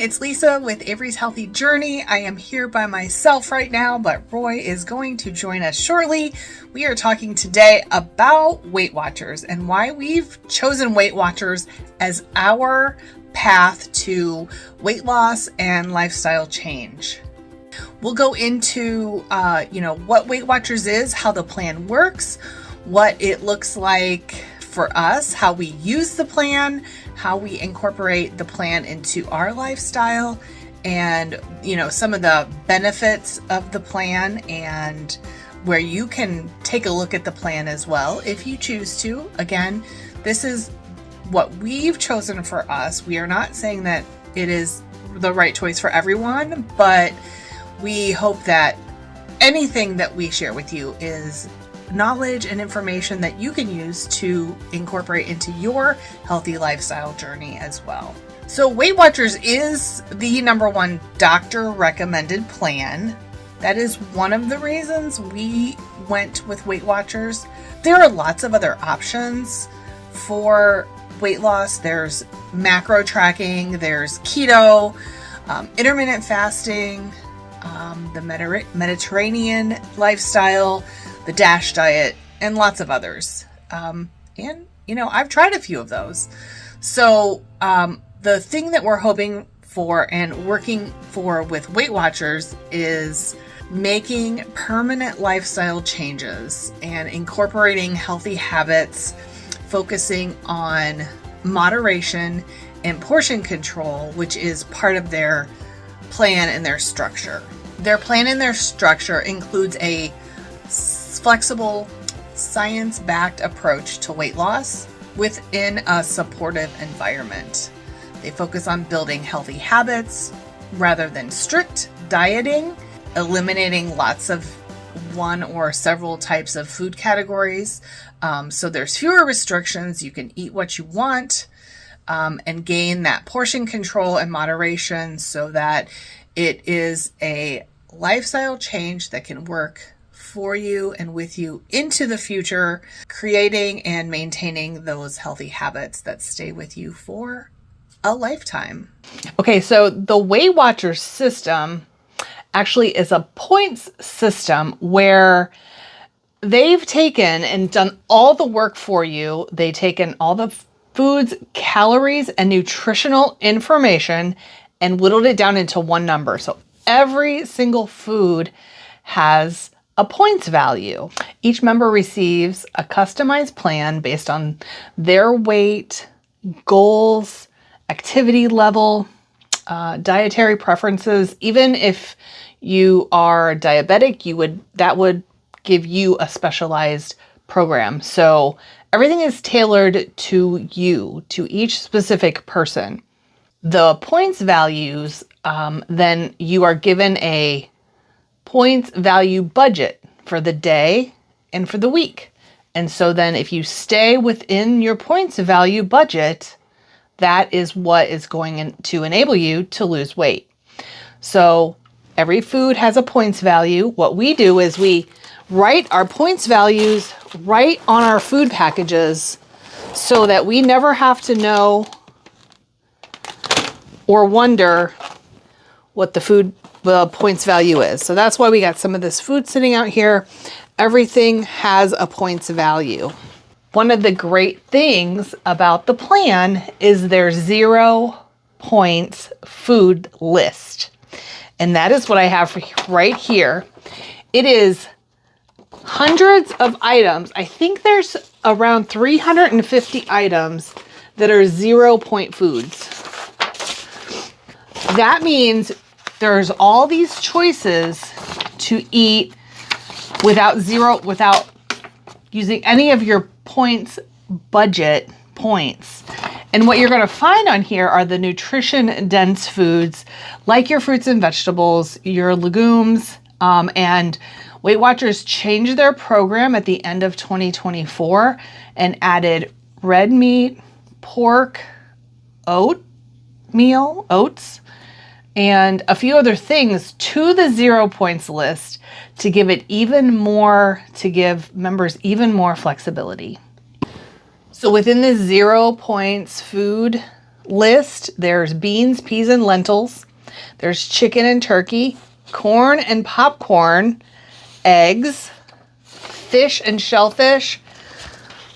It's Lisa with Avery's Healthy Journey. I am here by myself right now, but Roy is going to join us shortly. We are talking today about Weight Watchers and why we've chosen Weight Watchers as our path to weight loss and lifestyle change. We'll go into, what Weight Watchers is, how the plan works, what it looks like for us, how we use the plan, how we incorporate the plan into our lifestyle, and, some of the benefits of the plan and where you can take a look at the plan as well if you choose to. Again, this is what we've chosen for us. We are not saying that it is the right choice for everyone, but we hope that anything that we share with you is knowledge and information that you can use to incorporate into your healthy lifestyle journey as well. So Weight Watchers is the number one doctor recommended plan. That is one of the reasons we went with Weight Watchers. There are lots of other options for weight loss. There's macro tracking, there's keto, intermittent fasting, the Mediterranean lifestyle, the DASH diet, and lots of others. I've tried a few of those. So the thing that we're hoping for and working for with Weight Watchers is making permanent lifestyle changes and incorporating healthy habits, focusing on moderation and portion control, which is part of their plan and their structure. Their plan and their structure includes a flexible, science-backed approach to weight loss within a supportive environment. They focus on building healthy habits rather than strict dieting, eliminating lots of one or several types of food categories. So there's fewer restrictions. You can eat what you want and gain that portion control and moderation so that it is a lifestyle change that can work for you and with you into the future, creating and maintaining those healthy habits that stay with you for a lifetime. Okay, so the Weight Watchers system actually is a points system where they've taken and done all the work for you. They've taken all the foods, calories, and nutritional information and whittled it down into one number. So every single food has a points value. Each member receives a customized plan based on their weight, goals, activity level, dietary preferences. Even if you are diabetic, that would give you a specialized program. So everything is tailored to you, to each specific person. The points values, then you are given a points value budget for the day and for the week. And so then if you stay within your points value budget, that is what is going to enable you to lose weight. So every food has a points value. What we do is we write our points values right on our food packages so that we never have to know or wonder what the points value is. So that's why we got some of this food sitting out here. Everything has a points value. One of the great things about the plan is their 0 points food list. And that is what I have right here. It is hundreds of items. I think there's around 350 items that are 0 point foods. That means there's all these choices to eat without using any of your points budget points. And what you're going to find on here are the nutrition dense foods like your fruits and vegetables, your legumes, and Weight Watchers changed their program at the end of 2024 and added red meat, pork, oats, and a few other things to the 0 points list to give members even more flexibility. So within the 0 points food list, there's beans, peas, and lentils. There's chicken and turkey, corn and popcorn, eggs, fish and shellfish.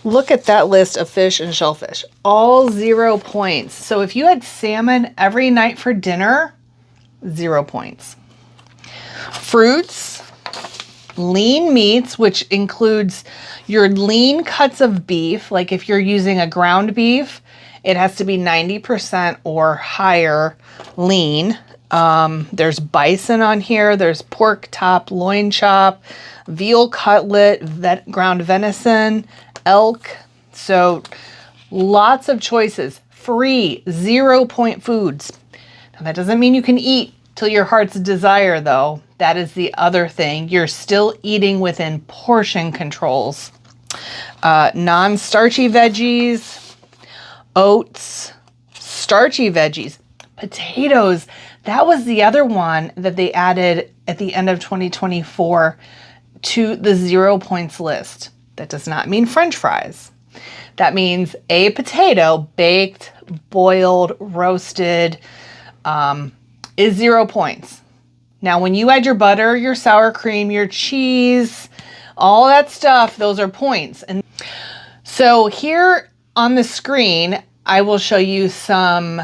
Look at that list of fish and shellfish, all 0 points. So if you had salmon every night for dinner, 0 points. Fruits, lean meats, which includes your lean cuts of beef. Like if you're using a ground beef, it has to be 90% or higher lean. There's bison on here. There's pork top, loin chop, veal cutlet, ground venison, elk. So lots of choices. Free 0 point foods. Now that doesn't mean you can eat till your heart's desire, though. That is the other thing. You're still eating within portion controls. Non-starchy veggies, oats, starchy veggies, potatoes. That was the other one that they added at the end of 2024 to the 0 points list. That does not mean French fries. That means a potato, baked, boiled, roasted, is 0 points. Now, when you add your butter, your sour cream, your cheese, all that stuff, those are points. And so here on the screen, I will show you some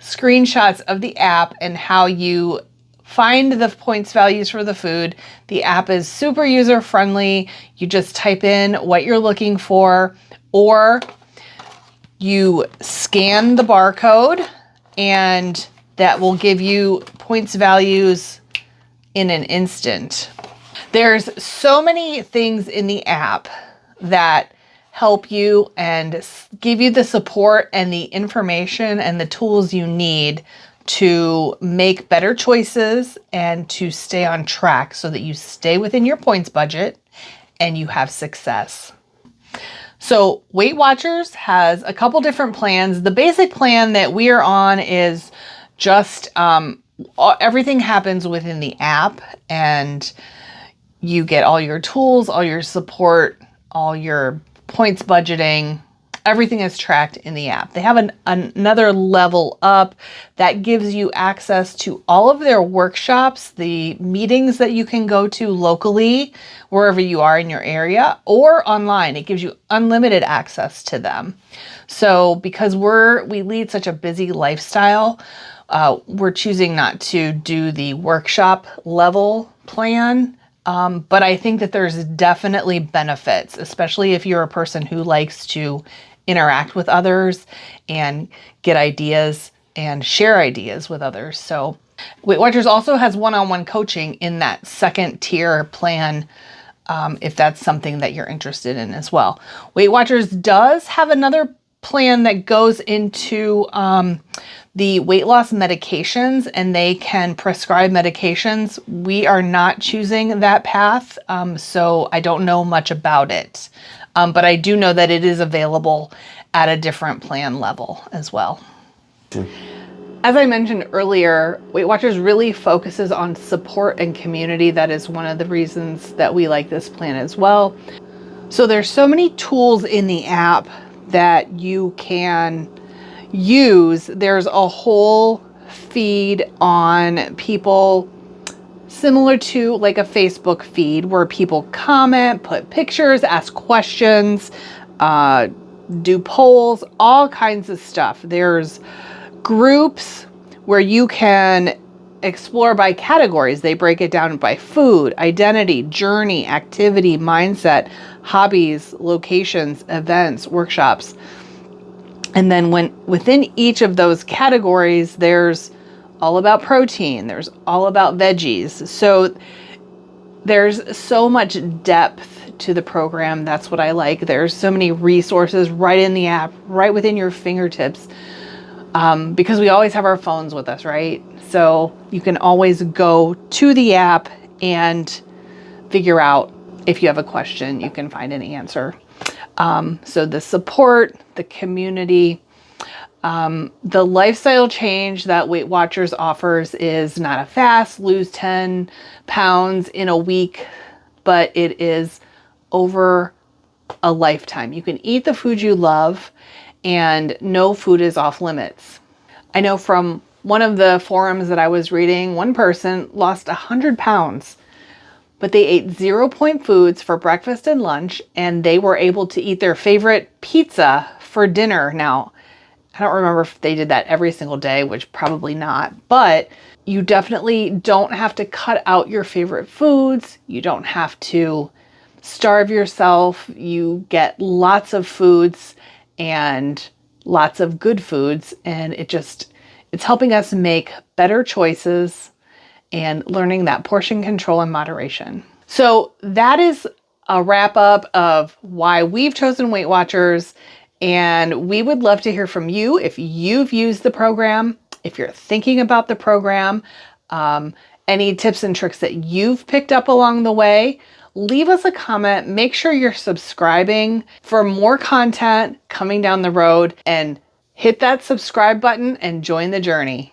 screenshots of the app and how you find the points values for the food. The app is super user friendly. You just type in what you're looking for, or you scan the barcode and that will give you points values in an instant. There's so many things in the app that help you and give you the support and the information and the tools you need to make better choices and to stay on track so that you stay within your points budget and you have success. So Weight Watchers has a couple different plans. The basic plan that we are on is just everything happens within the app, and you get all your tools, all your support, all your points budgeting. Everything is tracked in the app. They have another level up that gives you access to all of their workshops, the meetings that you can go to locally, wherever you are in your area, or online. It gives you unlimited access to them. So because we lead such a busy lifestyle, we're choosing not to do the workshop level plan. But I think that there's definitely benefits, especially if you're a person who likes to interact with others and get ideas and share ideas with others. So Weight Watchers also has one-on-one coaching in that second tier plan, if that's something that you're interested in as well. Weight Watchers does have another plan that goes into the weight loss medications, and they can prescribe medications. We are not choosing that path, so I don't know much about it. But I do know that it is available at a different plan level as well. As I mentioned earlier, Weight Watchers really focuses on support and community. That is one of the reasons that we like this plan as well. So there's so many tools in the app that you can use. There's a whole feed on people similar to like a Facebook feed where people comment, put pictures, ask questions, do polls, all kinds of stuff. There's groups where you can explore by categories. They break it down by food, identity, journey, activity, mindset, hobbies, locations, events, workshops. And then within each of those categories, there's all about protein, there's all about veggies. So there's so much depth to the program. That's what I like. There's so many resources right in the app, right within your fingertips, because we always have our phones with us, right? So you can always go to the app and figure out if you have a question, you can find an answer. So the support, the community, the lifestyle change that Weight Watchers offers is not a fast, lose 10 pounds in a week, but it is over a lifetime. You can eat the food you love and no food is off limits. I know from one of the forums that I was reading, one person lost 100 pounds, but they ate 0 point foods for breakfast and lunch, and they were able to eat their favorite pizza for dinner. Now, I don't remember if they did that every single day, which probably not, but you definitely don't have to cut out your favorite foods. You don't have to starve yourself. You get lots of foods and lots of good foods, and it's helping us make better choices and learning that portion control and moderation. So that is a wrap up of why we've chosen Weight Watchers, and we would love to hear from you if you've used the program, if you're thinking about the program, any tips and tricks that you've picked up along the way. Leave us a comment. Make sure you're subscribing for more content coming down the road, and hit that subscribe button and join the journey.